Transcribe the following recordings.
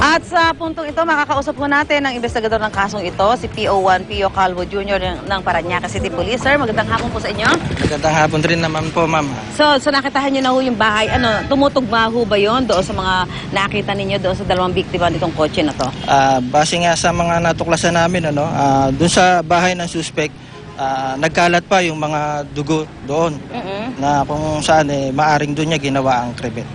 At sa puntong ito, makakausap po natin ang investigador ng kasong ito, si PO1 Pio Calvo Jr. ng Parañaque City Police. Sir, magandang hapon po sa inyo. Magandang hapon rin naman po, ma'am. So nakitahan niyo na ho yung bahay. Tumutugma ho ba yun doon sa mga nakita ninyo doon sa dalawang biktima nitong kotse na to? Base nga sa mga natuklasan namin, doon sa bahay ng suspect, nagkalat pa yung mga dugo doon na kung saan maaring doon niya ginawa ang krimen.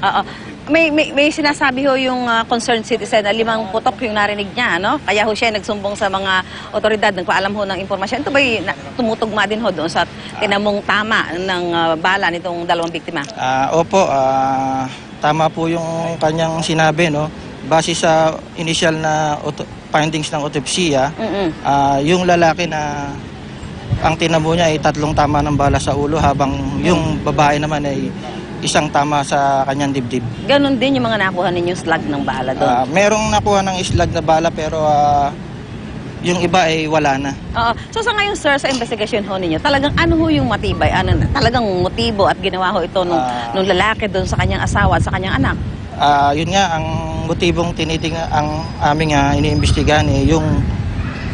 May sinasabi ho yung concerned citizen na 5 putok yung narinig niya, no? Kaya ho siya nagsumbong sa mga otoridad, nagpaalam ho ng impormasyon. Ito ba'y tumutugma din ho doon sa tinamong tama ng bala nitong dalawang biktima? Opo, tama po yung kanyang sinabi, no? Base sa initial na findings ng autopsya, yung lalaki na ang tinamo niya ay 3 tama ng bala sa ulo, habang yung babae naman ay 1 tama sa kanyang dibdib. Ganon din yung mga nakuha ninyong slag ng bala doon? Merong nakuha ng slag na bala, pero yung iba ay wala na. So sa ngayon, sir, sa investigasyon ho ninyo, talagang ano ho yung matibay? Talagang motibo at ginawa ho ito nung lalaki doon sa kanyang asawa at sa kanyang anak? Yun nga, ang motibong tinitingnan ang aming iniimbestigahan yung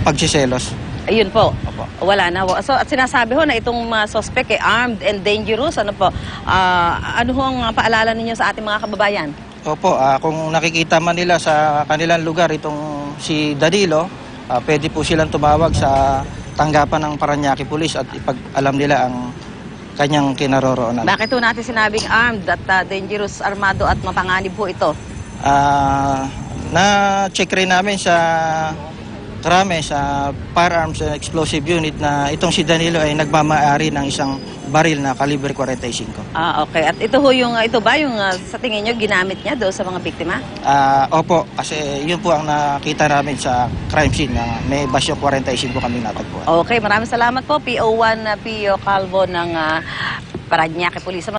pagsiselos. Ayun po. Opo. Wala na. So at sinasabi ho na itong suspect armed and dangerous. Ano po? Ano ho ang paalala ninyo sa ating mga kababayan? Opo, kung nakikita man nila sa kanilang lugar itong si Danilo, pwede po silang tumawag sa tanggapan ng Parañaque Police at ipag-alam nila ang kanyang kinaroroonan. Bakit ho natin sinabing armed at dangerous, armado at mapanganib po ito? Na-check rin namin sa krame sa firearms and explosive unit na itong si Danilo ay nagmamaari ng isang baril na caliber 45. Okay. At ito ba yung sa tingin nyo ginamit niya doon sa mga biktima? Opo, kasi yun po ang nakita namin sa crime scene na may basyo 45 kami natagpuan. Okay, maraming salamat po, PO1 Pio Calvo ng Parañaque Police.